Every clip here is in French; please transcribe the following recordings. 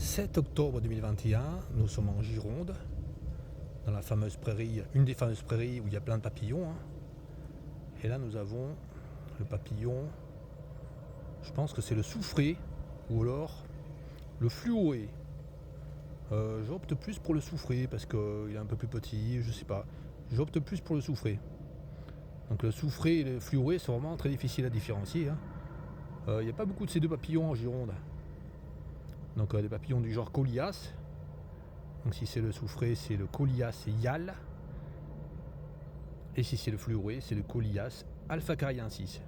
7 octobre 2021, nous sommes en Gironde, dans la fameuse prairie, une des fameuses prairies où il y a plein de papillons. Et là nous avons le papillon, je pense que c'est le soufré ou alors le fluoré. J'opte plus pour le soufré parce qu'il est un peu plus petit, je sais pas. J'opte plus pour le soufré. Donc le soufré et le fluoré sont vraiment très difficiles à différencier. Il n'y a pas beaucoup de ces deux papillons en Gironde. Donc des papillons du genre Colias. Donc si c'est le soufré, c'est le Colias yal. Et si c'est le fluoré, c'est le Colias alphacariensis.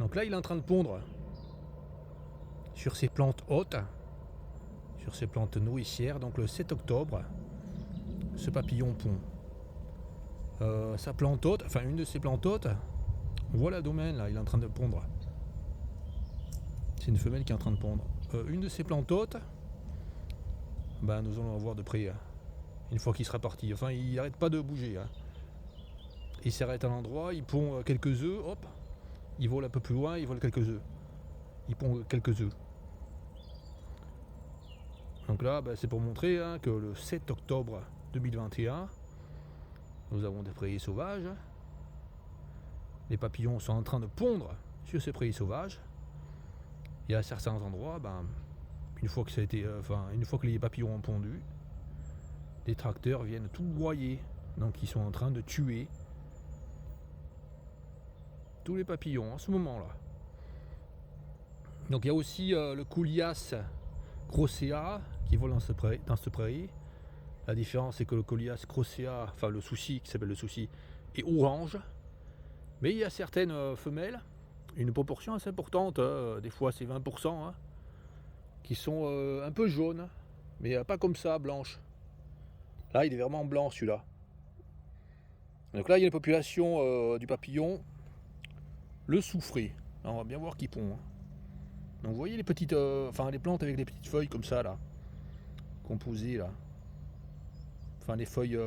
Donc là, il est en train de pondre sur ces plantes hautes, sur ces plantes nourricières. Donc le 7 octobre, ce papillon pond. Sa plante haute, enfin une de ses plantes hautes, on voit l'abdomen là, il est en train de pondre. C'est une femelle qui est en train de pondre. Une de ses plantes hautes, nous allons la voir de près, une fois qu'il sera parti. Enfin, il n'arrête pas de bouger. Il s'arrête à l'endroit, il pond quelques œufs, hop, il vole un peu plus loin, il vole quelques œufs. Il pond quelques œufs. Donc là, c'est pour montrer que le 7 octobre 2021, nous avons des prairies sauvages. Les papillons sont en train de pondre sur ces prairies sauvages. Et à certains endroits, une fois que les papillons ont pondu, les tracteurs viennent tout broyer. Donc ils sont en train de tuer tous les papillons en ce moment-là. Donc il y a aussi le Colias grossea qui vole dans cette prairie. La différence c'est que le Colias grossea, enfin le souci, qui s'appelle le souci, est orange. Mais il y a certaines femelles, une proportion assez importante, des fois c'est 20%, qui sont un peu jaunes, mais pas comme ça, blanches. Là il est vraiment blanc celui-là. Donc là il y a une population du papillon, le soufré. Là, on va bien voir qu'il pond. Donc vous voyez les petites, les plantes avec les petites feuilles comme ça là, composées là. Enfin les feuilles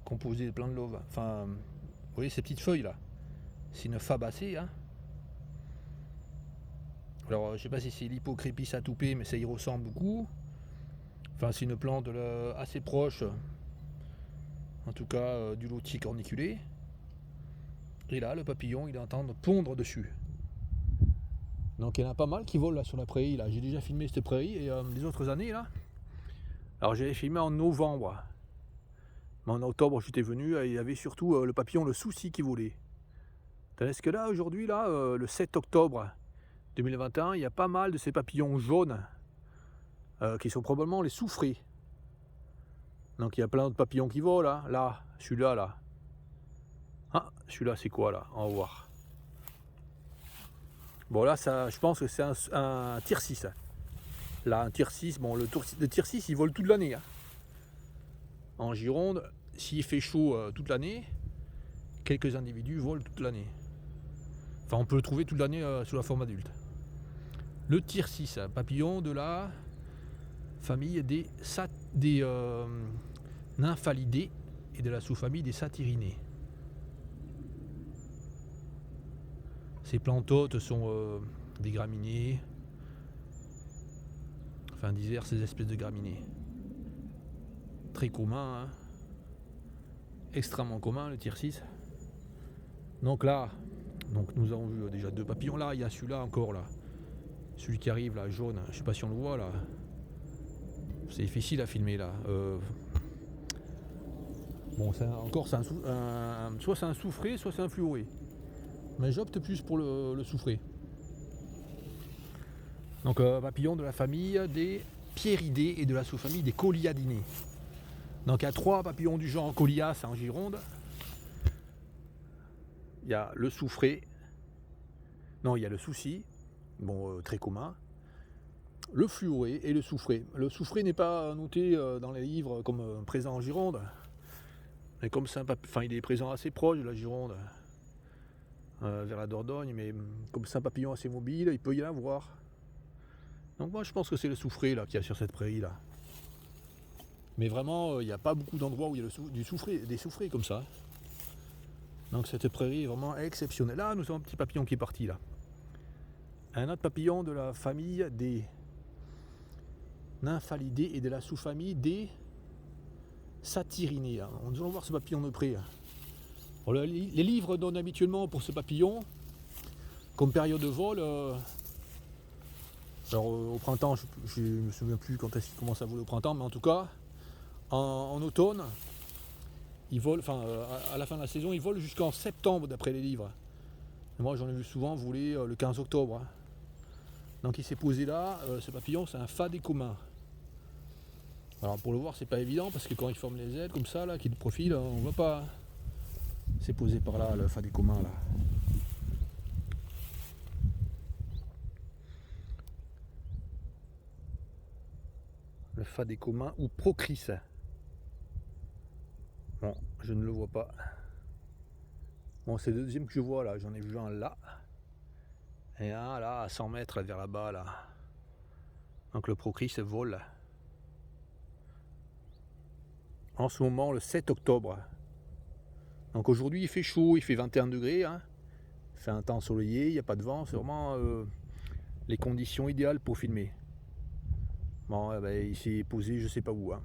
composées de plein de lauve. Enfin, vous voyez ces petites feuilles là. C'est une fabacée. Alors je sais pas si c'est l'Hippocrépis atoupée, mais ça y ressemble beaucoup. Enfin c'est une plante assez proche, en tout cas du lotier corniculé. Et là le papillon il est en train de pondre dessus. Donc il y en a pas mal qui volent là sur la prairie. Là. J'ai déjà filmé cette prairie et les autres années là. Alors j'avais filmé en novembre. Mais en octobre j'étais venu et il y avait surtout le papillon le souci qui volait. Tandis que là aujourd'hui là, le 7 octobre 2021, il y a pas mal de ces papillons jaunes qui sont probablement les soufrés. Donc il y a plein de papillons qui volent là, celui-là là. Ah, celui-là c'est quoi là? On va voir. Bon là ça, je pense que c'est un tircis. Là un tircis, le tircis il vole toute l'année. En Gironde, s'il fait chaud toute l'année, quelques individus volent toute l'année. Enfin on peut le trouver toute l'année sous la forme adulte. Le tircis, papillon de la famille des nymphalidae et de la sous-famille des satyrinées. Ces plantes hôtes sont des graminées, enfin diverses espèces de graminées. Très commun, extrêmement commun le tircis. Donc là, nous avons vu déjà deux papillons là, il y a celui-là encore là. Celui qui arrive là, jaune, je sais pas si on le voit là. C'est difficile à filmer là. Bon, soit c'est un soufré, soit c'est un fluoré. Mais j'opte plus pour le soufré. Donc papillon de la famille des pieridés et de la sous-famille des Coliadinae. Donc il y a trois papillons du genre Colias en Gironde. Il y a le soufré. Non, il y a le souci. Très commun. Le fluoré et le soufré. Le soufré n'est pas noté dans les livres comme présent en Gironde. Mais comme il est présent assez proche de la Gironde. Vers la Dordogne, mais comme c'est un papillon assez mobile, il peut y en avoir. Donc moi je pense que c'est le soufré là qu'il y a sur cette prairie là. Mais vraiment il n'y a pas beaucoup d'endroits où il y a des soufrés comme ça. Donc cette prairie est vraiment exceptionnelle. Là nous avons un petit papillon qui est parti là. Un autre papillon de la famille des Nymphalidae et de la sous-famille des Satyridae. Nous allons voir ce papillon de près. Bon, les livres donnent habituellement pour ce papillon, comme période de vol, alors au printemps, je ne me souviens plus quand est-ce qu'il commence à voler au printemps, mais en tout cas, en automne, il vole, à la fin de la saison, il vole jusqu'en septembre d'après les livres. Et moi j'en ai vu souvent voler le 15 octobre. Donc il s'est posé là, ce papillon c'est un Phadet commun. Alors pour le voir c'est pas évident parce que quand il forme les ailes comme ça, là, qu'il profile, on voit pas. C'est posé par là le Phadet commun là. Le Phadet commun ou Procris. Bon, je ne le vois pas. Bon, c'est le deuxième que je vois là, j'en ai vu un là. Et un là à 100 mètres vers là-bas là. Donc le Procris vole. En ce moment le 7 octobre. Donc aujourd'hui il fait chaud, il fait 21 degrés. Hein. Il fait un temps ensoleillé, il n'y a pas de vent, c'est vraiment les conditions idéales pour filmer. Bon, eh ben, il s'est posé je sais pas où. Hein.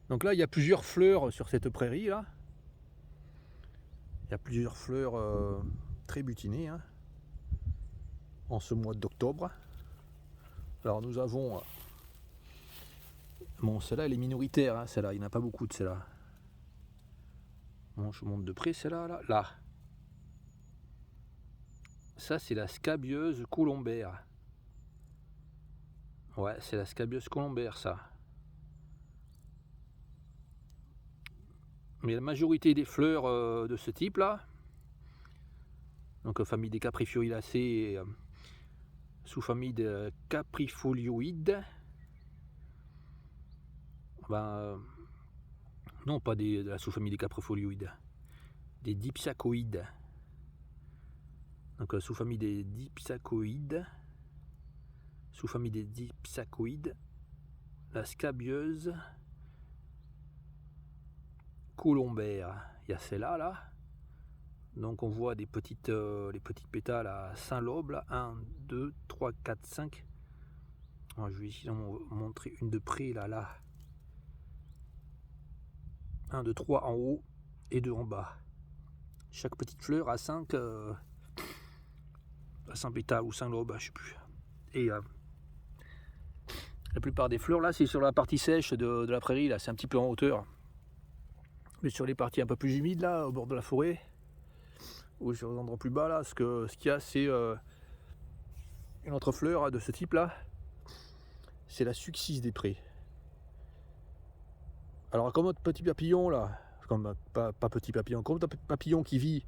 Donc là il y a plusieurs fleurs sur cette prairie là. Il y a plusieurs fleurs très butinées hein, en ce mois d'octobre. Alors nous avons... bon celle-là elle est minoritaire, hein, celle-là, il n'y en a pas beaucoup de celle-là. Bon je monte de près celle-là, là. Ça c'est la scabieuse colombaire. Ouais c'est la scabieuse colombaire ça. Mais la majorité des fleurs de ce type là, donc famille des Caprifoliacées, sous-famille de Caprifolioides, non pas de la sous-famille des Caprifolioides, des Dipsacoïdes. Donc sous-famille des Dipsacoïdes, sous-famille des Dipsacoïdes, la scabieuse colombaire. Il y a celle-là là. Donc on voit des petites, les petites pétales à 5 lobes là. 1, 2, 3, 4, 5. Alors, je vais ici montrer une de près là. 1, 2, 3 en haut et 2 en bas. Chaque petite fleur a 5 pétales ou 5 lobes, je sais plus. Et la plupart des fleurs là c'est sur la partie sèche de la prairie là, c'est un petit peu en hauteur. Mais sur les parties un peu plus humides là, au bord de la forêt, ou sur les endroits plus bas là, ce qu'il y a c'est une autre fleur de ce type là, c'est la Succis des prés. Alors comme notre petit papillon là, comme pas petit papillon, comme notre papillon qui vit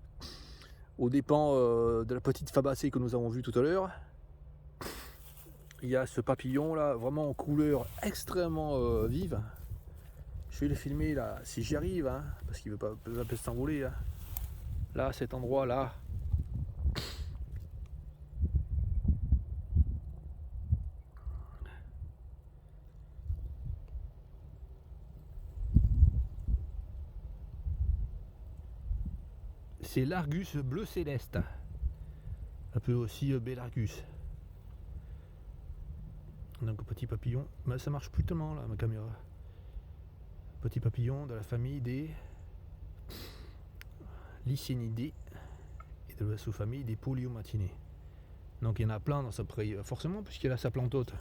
aux dépens de la petite fabacée que nous avons vue tout à l'heure, il y a ce papillon là vraiment en couleur extrêmement vive. Je vais le filmer là si j'y arrive hein, parce qu'il veut pas s'envoler hein. Là cet endroit là, c'est l'Argus bleu céleste, appelé aussi Belargus. Donc petit papillon, mais ça marche plus tellement là ma caméra. Petit papillon de la famille des Lycénidés et de la sous-famille des Polyomatinées. Donc il y en a plein dans sa prairie, forcément puisqu'il a sa plante haute.